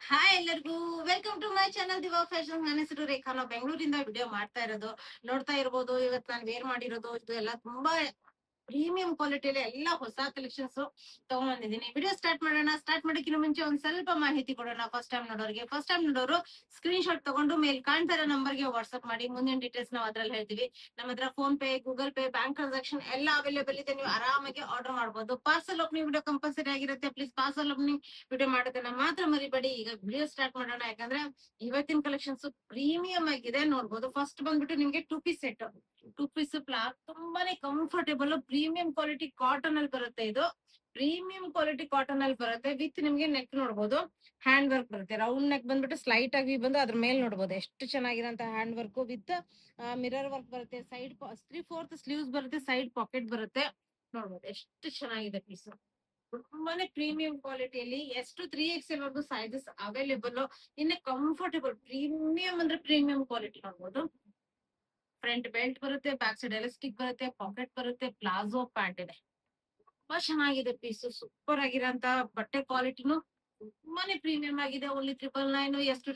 Hi ಎಲ್ಲರಿಗೂ welcome to my channel Diva Fashion. ನನ್ನ ಹೆಸರು ರೇಖಾ. ನಾವು ಬೆಂಗಳೂರಿಂದ ವಿಡಿಯೋ ಮಾಡ್ತಾ ಇರೋದು ನೋಡ್ತಾ ಇರ್ಬೋದು. ಇವತ್ತು ನಾನು ವೇರ್ ಮಾಡಿರೋದು ಇದು ಎಲ್ಲ ತುಂಬಾ ಪ್ರೀಮಿಯಂ ಕ್ವಾಲಿಟಿಯಲ್ಲಿ ಎಲ್ಲ ಹೊಸ ಕಲೆಕ್ಷನ್ಸ್ ತಗೊಂಡ್ಬಂದಿದ್ದೀನಿ. ವಿಡಿಯೋ ಸ್ಟಾರ್ಟ್ ಮಾಡೋಣ. ಸ್ಟಾರ್ಟ್ ಮಾಡೋಕ್ಕಿಂತ ಮುಂಚೆ ಒಂದ್ ಸ್ವಲ್ಪ ಮಾಹಿತಿ ಕೊಡೋಣ. ಫಸ್ಟ್ ಟೈಮ್ ನೋಡೋರು ಸ್ಕ್ರೀನ್ ಶಾಟ್ ತಗೊಂಡು ಮೇಲ್ ಕಾಣ್ತಾ ಇರೋ ನಂಬರ್ಗೆ ವಾಟ್ಸ್ಆಪ್ ಮಾಡಿ. ಮುಂದಿನ ಡೀಟೇಲ್ಸ್ ನಾವು ಅದ್ರಲ್ಲಿ ಹೇಳ್ತೀವಿ. ನಮ್ಮ ಹತ್ರ phone pay, Google pay, bank transaction ಎಲ್ಲ ಅವೈಲೇಬಲ್ ಇದೆ. ನೀವು ಆರಾಮಾಗಿ ಆರ್ಡರ್ ಮಾಡಬಹುದು. ಪಾರ್ಸಲ್ ಓಪನಿಂಗ್ ವಿಡಿಯೋ ಕಂಪಲ್ಸರಿ ಆಗಿರುತ್ತೆ. ಪ್ಲೀಸ್ ಪಾರ್ಸಲ್ ಓಪನಿಂಗ್ ವಿಡಿಯೋ ಮಾಡೋದನ್ನ ಮಾತ್ರ ಮರಿಬೇಡಿ. ಈಗ ವಿಡಿಯೋ ಸ್ಟಾರ್ಟ್ ಮಾಡೋಣ. ಯಾಕಂದ್ರೆ ಇವತ್ತಿನ ಕಲೆಕ್ಷನ್ಸ್ ಪ್ರೀಮಿಯಂ ಆಗಿದೆ. ನೋಡ್ಬೋದು. ಫಸ್ಟ್ ಬಂದ್ಬಿಟ್ಟು ನಿಮ್ಗೆ ಟೂ ಪೀಸ್ ಕ್ಲಾತ್ ತುಂಬಾನೇ ಕಂಫರ್ಟೇಬಲ್ ಪ್ರೀಮಿಯಂ ಕ್ವಾಲಿಟಿ ಕಾಟನ್ ಅಲ್ಲಿ ಬರುತ್ತೆ. ಇದು ಪ್ರೀಮಿಯಂ ಕ್ವಾಲಿಟಿ ಕಾಟನ್ ಅಲ್ಲಿ ಬರುತ್ತೆ. ವಿತ್ ನಿಮ್ಗೆ ನೆಕ್ ನೋಡ್ಬೋದು, ಹ್ಯಾಂಡ್ ವರ್ಕ್ ಬರುತ್ತೆ. ರೌಂಡ್ ನೆಕ್ ಬಂದ್ಬಿಟ್ಟು ಸ್ಲೈಟ್ ಆಗಿ ಬಂದು ಅದ್ರ ಮೇಲೆ ನೋಡ್ಬೋದು ಎಷ್ಟು ಚೆನ್ನಾಗಿರೋಂತ hand work with mirror work ಬರುತ್ತೆ. ಸೈಡ್ 3/4 ಸ್ಲೀವ್ಸ್ ಬರುತ್ತೆ. ಸೈಡ್ ಪಾಕೆಟ್ ಬರುತ್ತೆ. ನೋಡ್ಬೋದು ಎಷ್ಟು ಚೆನ್ನಾಗಿದೆ ಪೀಸ್. ತುಂಬಾನೇ ಪ್ರೀಮಿಯಂ ಕ್ವಾಲಿಟಿಯಲ್ಲಿ ಎಷ್ಟು 3XL ವರ್ಗು ಸೈಜಸ್ ಅವೈಲೇಬಲ್. ಇನ್ನು ಕಂಫರ್ಟೇಬಲ್ ಪ್ರೀಮಿಯಂ ಅಂದ್ರೆ ಪ್ರೀಮಿಯಂ ಕ್ವಾಲಿಟಿ ನೋಡ್ಬೋದು. ಫ್ರಂಟ್ ಬೆಲ್ಟ್ ಬರುತ್ತೆ, ಬ್ಯಾಕ್ ಸೈಡ್ ಎಲಾಸ್ಟಿಕ್ ಬರುತ್ತೆ, ಪಾಕೆಟ್ ಬರುತ್ತೆ, ಪ್ಲಾಜೋ ಪ್ಯಾಂಟ್ ಇದೆ. ತುಂಬಾ ಚೆನ್ನಾಗಿದೆ ಪೀಸ್. ಸೂಪರ್ ಆಗಿರೋಂತ ಬಟ್ಟೆ ಕ್ವಾಲಿಟಿನು ತುಂಬಾನೇ ಪ್ರೀಮಿಯಂ ಆಗಿದೆ. ಓನ್ಲಿ 999 ಎಷ್ಟು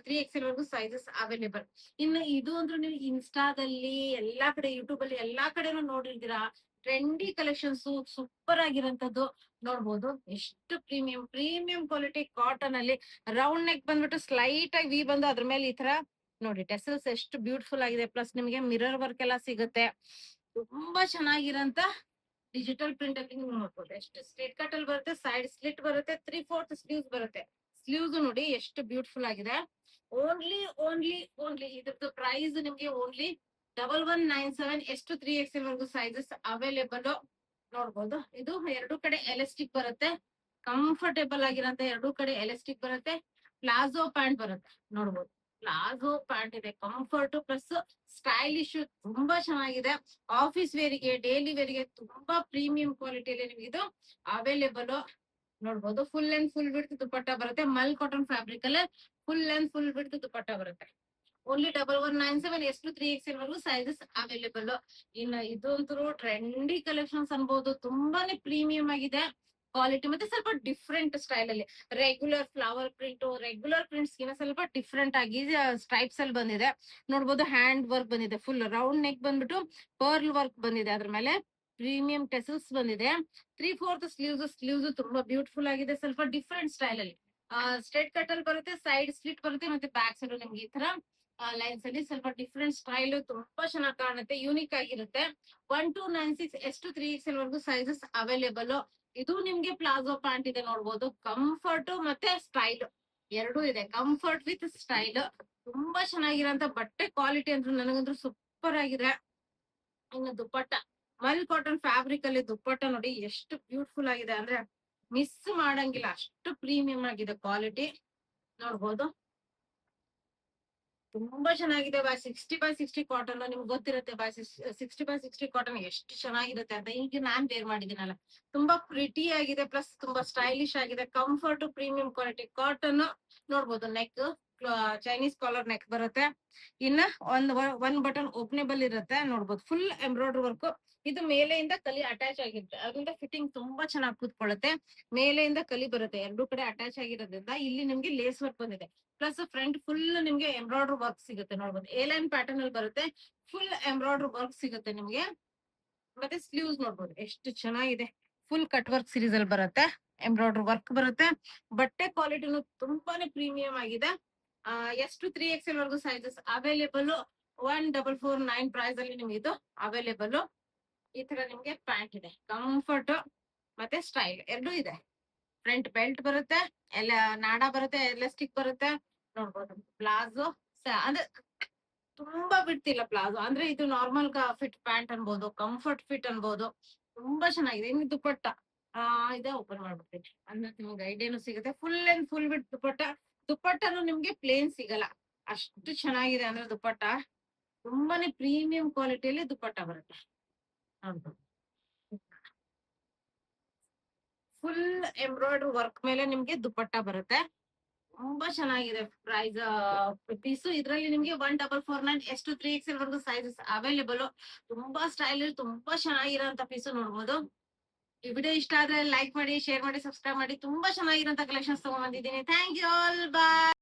3XL ವರ್ಗು ಸೈಜಸ್ ಅವೈಲೇಬಲ್. ಇನ್ನು ಇದು ಅಂದ್ರೆ ನೀವು ಇನ್ಸ್ಟಾದಲ್ಲಿ ಎಲ್ಲಾ ಕಡೆ, ಯೂಟ್ಯೂಬ್ ಅಲ್ಲಿ ಎಲ್ಲಾ ಕಡೆನೂ ನೋಡಿರ್ತೀರಾ. ಟ್ರೆಂಡಿ ಕಲೆಕ್ಷನ್ಸ್ ಸೂಪರ್ ಆಗಿರೋಂಥದ್ದು ನೋಡ್ಬೋದು. ಎಷ್ಟು ಪ್ರೀಮಿಯಂ ಕ್ವಾಲಿಟಿ ಕಾಟನ್ ಅಲ್ಲಿ ರೌಂಡ್ ನೆಕ್ ಬಂದ್ಬಿಟ್ಟು ಸ್ಲೈಟ್ ಆಗಿ ವಿ ಬಂದು ಅದ್ರ ಮೇಲೆ ಈ ತರ ನೋಡಿ ಟೆಸಲ್ಸ್ ಎಷ್ಟು ಬ್ಯೂಟಿಫುಲ್ ಆಗಿದೆ. ಪ್ಲಸ್ ನಿಮಗೆ ಮಿರರ್ ವರ್ಕ್ ಎಲ್ಲ ಸಿಗುತ್ತೆ. ತುಂಬಾ ಚೆನ್ನಾಗಿರಂತ ಡಿಜಿಟಲ್ ಪ್ರಿಂಟ್ ಅಲ್ಲಿ ನೀವು ನೋಡ್ಬೋದು. ಎಷ್ಟು ಸ್ಟ್ರೇಟ್ ಕಟ್ ಅಲ್ಲಿ ಬರುತ್ತೆ, ಸೈಡ್ ಸ್ಲಿಟ್ ಬರುತ್ತೆ, 3/4 ಸ್ಲೀವ್ಸ್ ಬರುತ್ತೆ. ಸ್ಲೀವ್ಸ್ ನೋಡಿ ಎಷ್ಟು ಬ್ಯೂಟಿಫುಲ್ ಆಗಿದೆ. ಓನ್ಲಿ ಇದ್ರದ್ದು ಪ್ರೈಸ್ ನಿಮ್ಗೆ ಓನ್ಲಿ 1197. ಎಷ್ಟು 3XL ವರ್ಗು ಸೈಜಸ್ ಅವೈಲೇಬಲ್ ನೋಡ್ಬೋದು. ಇದು ಎರಡು ಕಡೆ ಎಲಾಸ್ಟಿಕ್ ಬರುತ್ತೆ. ಕಂಫರ್ಟೇಬಲ್ ಆಗಿರಂತ ಎರಡು ಕಡೆ ಎಲಾಸ್ಟಿಕ್ ಬರುತ್ತೆ. ಪ್ಲಾಜೋ ಪ್ಯಾಂಟ್ ಬರುತ್ತೆ. ನೋಡ್ಬೋದು ಪ್ಲಾಜೋ ಪ್ಯಾಂಟ್ ಇದೆ. ಕಂಫರ್ಟ್ ಪ್ಲಸ್ ಸ್ಟೈಲಿಶ್ ತುಂಬಾ ಚೆನ್ನಾಗಿದೆ. ಆಫೀಸ್ ವೇರಿಗೆ, ಡೈಲಿ ವೇರಿಗೆ ತುಂಬಾ ಪ್ರೀಮಿಯಂ ಕ್ವಾಲಿಟಿಯಲ್ಲಿ ನಿಮ್ಗೆ ಇದು ಅವೈಲೇಬಲ್ ನೋಡ್ಬೋದು. Full and full width dupatta ಬರುತ್ತೆ. ಮಲ್ ಕಾಟನ್ ಫ್ಯಾಬ್ರಿಕ್ ಅಲ್ಲೇ full and full width dupatta ಬರುತ್ತೆ. ಓನ್ಲಿ 1197. ಎಷ್ಟು 3XL ವರ್ಗು ಸೈಜಸ್ ಅವೈಲೇಬಲ್. ಇನ್ನು ಇದಂತೂ ಟ್ರೆಂಡಿ ಕಲೆಕ್ಷನ್ಸ್ ಅನ್ಬೋದು. ತುಂಬಾನೇ ಪ್ರೀಮಿಯಂ ಆಗಿದೆ ಕ್ವಾಲಿಟಿ. ಮತ್ತೆ ಸ್ವಲ್ಪ ಡಿಫ್ರೆಂಟ್ ಸ್ಟೈಲ್ ಅಲ್ಲಿ regular flower print, regular prints ಗಿನ ಸ್ವಲ್ಪ ಡಿಫ್ರೆಂಟ್ ಆಗಿ ಸ್ಟ್ರೈಪ್ಸ್ ಅಲ್ಲಿ ಬಂದಿದೆ. ನೋಡ್ಬೋದು ಹ್ಯಾಂಡ್ ವರ್ಕ್ ಬಂದಿದೆ. ಫುಲ್ ರೌಂಡ್ ನೆಕ್ ಬಂದ್ಬಿಟ್ಟು ಪರ್ಲ್ ವರ್ಕ್ ಬಂದಿದೆ. ಅದ್ರ ಮೇಲೆ ಪ್ರೀಮಿಯಂ ಟೆಸಲ್ಸ್ ಬಂದಿದೆ. 3/4 ಸ್ಲೀವ್ಸ್ ತುಂಬಾ ಬ್ಯೂಟಿಫುಲ್ ಆಗಿದೆ. ಸ್ವಲ್ಪ ಡಿಫ್ರೆಂಟ್ ಸ್ಟೈಲ್ ಅಲ್ಲಿ ಸ್ಟ್ರೇಟ್ ಕಟ್ ಅಲ್ಲಿ ಬರುತ್ತೆ, ಸೈಡ್ ಸ್ಲಿಟ್ ಬರುತ್ತೆ, ಮತ್ತೆ ಬ್ಯಾಕ್ ಸೈಡ್ ನಿಮ್ಗೆ ಈ ತರ ಲೈನ್ಸ್ ಅಲ್ಲಿ ಸ್ವಲ್ಪ ಡಿಫ್ರೆಂಟ್ ಸ್ಟೈಲ್ ತುಂಬಾ ಚೆನ್ನಾಗಿ ಕಾಣುತ್ತೆ. ಯೂನಿಕ್ ಆಗಿರುತ್ತೆ. 1296. ಎಷ್ಟು 3XL ವರ್ಗು ಸೈಜಸ್ ಅವೈಲೇಬಲ್. ಇದು ನಿಮ್ಗೆ ಪ್ಲಾಜೋ ಪ್ಯಾಂಟ್ ಇದೆ. ನೋಡ್ಬೋದು ಕಂಫರ್ಟ್ ಮತ್ತೆ ಸ್ಟೈಲ್ ಎರಡೂ ಇದೆ. ಕಂಫರ್ಟ್ ವಿತ್ ಸ್ಟೈಲ್ ತುಂಬಾ ಚೆನ್ನಾಗಿರೋಂತ ಬಟ್ಟೆ ಕ್ವಾಲಿಟಿ ಅಂತ ನನಗಂದ್ರೂ ಸೂಪರ್ ಆಗಿದೆ. ಇನ್ನು ದುಪ್ಪಟ್ಟ ಮಲ್ ಕಾಟನ್ ಫ್ಯಾಬ್ರಿಕ್ ಅಲ್ಲಿ ದುಪ್ಪಟ್ಟ ನೋಡಿ ಎಷ್ಟು ಬ್ಯೂಟಿಫುಲ್ ಆಗಿದೆ ಅಂದ್ರೆ ಮಿಸ್ ಮಾಡಂಗಿಲ್ಲ. ಅಷ್ಟು ಪ್ರೀಮಿಯಂ ಆಗಿದೆ ಕ್ವಾಲಿಟಿ ನೋಡ್ಬೋದು. ತುಂಬಾ ಚೆನ್ನಾಗಿದೆ. 60/60 ಕಾಟನ್ ನಿಮ್ಗೆ ಗೊತ್ತಿರುತ್ತೆ. 60/60 ಕಾಟನ್ ಎಷ್ಟು ಚೆನ್ನಾಗಿರುತ್ತೆ ಅಂತ. ಈಗ ನಾನ್ ವೇರ್ ಮಾಡಿದ್ದೀನಲ್ಲ, ತುಂಬಾ ಪ್ರಿಟಿ ಆಗಿದೆ. ಪ್ಲಸ್ ತುಂಬಾ ಸ್ಟೈಲಿಶ್ ಆಗಿದೆ. ಕಂಫರ್ಟ್ ಪ್ರೀಮಿಯಂ ಕ್ವಾಲಿಟಿ ಕಾಟನ್ ನೋಡ್ಬೋದು. ನೆಕ್ ಚೈನೀಸ್ ಕಾಲರ್ ನೆಕ್ ಬರುತ್ತೆ. ಇನ್ನ ಒಂದ್ ಬಟನ್ ಓಪನೇಬಲ್ ಇರುತ್ತೆ. ನೋಡ್ಬೋದು ಫುಲ್ ಎಂಬ್ರಾಯ್ಡ್ರಿ ವರ್ಕ್. ಇದು ಮೇಲೆಯಿಂದ ಕಲಿ ಅಟ್ಯಾಚ್ ಆಗಿರುತ್ತೆ. ಅದರಿಂದ ಫಿಟ್ಟಿಂಗ್ ತುಂಬಾ ಚೆನ್ನಾಗಿ ಕೂತ್ಕೊಳ್ಳುತ್ತೆ. ಮೇಲೆಯಿಂದ ಕಲಿ ಬರುತ್ತೆ. ಎರಡೂ ಕಡೆ ಅಟ್ಯಾಚ್ ಆಗಿರೋದ್ರಿಂದ ಇಲ್ಲಿ ನಿಮ್ಗೆ ಲೇಸ್ ವರ್ಕ್ ಬಂದಿದೆ. ಪ್ಲಸ್ ಫ್ರಂಟ್ ಫುಲ್ ನಿಮ್ಗೆ ಎಂಬ್ರಾಯ್ಡ್ರಿ ವರ್ಕ್ ಸಿಗುತ್ತೆ. ನೋಡ್ಬೋದು ಎ ಲೈನ್ ಪ್ಯಾಟರ್ನ್ ಅಲ್ಲಿ ಬರುತ್ತೆ. ಫುಲ್ ಎಂಬ್ರಾಯ್ಡ್ರಿ ವರ್ಕ್ ಸಿಗುತ್ತೆ ನಿಮ್ಗೆ. ಮತ್ತೆ ಸ್ಲೀವ್ಸ್ ನೋಡ್ಬೋದು ಎಷ್ಟು ಚೆನ್ನಾಗಿದೆ. ಫುಲ್ ಕಟ್ ವರ್ಕ್ ಸೀರೀಸ್ ಅಲ್ಲಿ ಬರುತ್ತೆ. ಎಂಬ್ರಾಯ್ಡ್ರಿ ವರ್ಕ್ ಬರುತ್ತೆ. ಬಟ್ಟೆ ಕ್ವಾಲಿಟಿನು ತುಂಬಾನೇ ಪ್ರೀಮಿಯಂ ಆಗಿದೆ. ಎಷ್ಟು 3XL ವರ್ಗು ಸೈಜಸ್ ಅವೈಲೇಬಲ್. 1449 ಪ್ರೈಸ್ ಅಲ್ಲಿ ನಿಮ್ಗೆ ಇದು ಅವೈಲೇಬಲ್. ಈ ತರ ನಿಮ್ಗೆ ಪ್ಯಾಂಟ್ ಇದೆ. ಕಂಫರ್ಟ್ ಮತ್ತೆ ಸ್ಟೈಲ್ ಎರಡೂ ಇದೆ. ಫ್ರಂಟ್ ಬೆಲ್ಟ್ ಬರುತ್ತೆ, ಎಲ್ಲ ನಾಡ ಬರುತ್ತೆ, ಎಲಾಸ್ಟಿಕ್ ಬರುತ್ತೆ. ನೋಡ್ಬೋದು ಪ್ಲಾಜೋ ಅಂದ್ರೆ ತುಂಬಾ ಬಿಡ್ತಿಲ್ಲ ಪ್ಲಾಜೋ. ಅಂದ್ರೆ ಇದು ನಾರ್ಮಲ್ ಫಿಟ್ ಪ್ಯಾಂಟ್ ಅನ್ಬೋದು, ಕಂಫರ್ಟ್ ಫಿಟ್ ಅನ್ಬೋದು. ತುಂಬಾ ಚೆನ್ನಾಗಿದೆ. ಇನ್ನು ದುಪ್ಪಟ್ಟ ಇದೆ. ಓಪನ್ ಮಾಡ್ಬಿಡ್ತೀನಿ ಅಂದ್ರೆ ನಿಮ್ಗೆ ಐಡಿಯಾನು ಸಿಗುತ್ತೆ. ಫುಲ್ ಅಂಡ್ ಫುಲ್ ಬಿಟ್ ದುಪ್ಪಟ್ಟ. ದುಪ್ಪಟ್ಟನು ನಿಮ್ಗೆ ಪ್ಲೇನ್ ಸಿಗಲ್ಲ. ಅಷ್ಟು ಚೆನ್ನಾಗಿದೆ ಅಂದ್ರೆ ದುಪ್ಪಟ್ಟ. ತುಂಬಾನೇ ಪ್ರೀಮಿಯಂ ಕ್ವಾಲಿಟಿಯಲ್ಲಿ ದುಪ್ಪಟ್ಟ ಬರುತ್ತೆ. ನೋಡ್ಬೋದು ಫುಲ್ ಎಂಬ್ರಾಯ್ಡ್ರಿ ವರ್ಕ್ ಮೇಲೆ ನಿಮ್ಗೆ ದುಪ್ಪಟ್ಟ ಬರುತ್ತೆ. ತುಂಬಾ ಚೆನ್ನಾಗಿದೆ. ಪ್ರೈಸ್ ಪೀಸು ಇದ್ರಲ್ಲಿ ನಿಮ್ಗೆ 1449. ಎಷ್ಟು 3XL ವರ್ಗು ಸೈಜಸ್ ಅವೈಲೇಬಲ್. ತುಂಬಾ ಸ್ಟೈಲ್ ತುಂಬಾ ಚೆನ್ನಾಗಿರೋಂತ ಪೀಸು ನೋಡ್ಬೋದು. ಈ ವಿಡಿಯೋ ಇಷ್ಟ ಆದ್ರೆ ಲೈಕ್ ಮಾಡಿ, ಶೇರ್ ಮಾಡಿ, ಸಬ್ಸ್ಕ್ರೈಬ್ ಮಾಡಿ. ತುಂಬಾ ಚೆನ್ನಾಗಿರೋಂತ ಕಲೆಕ್ಷನ್ಸ್ ತಗೊಂಡ್ ಬಂದಿದ್ದೀನಿ. Thank you all. ಬಾಯ್.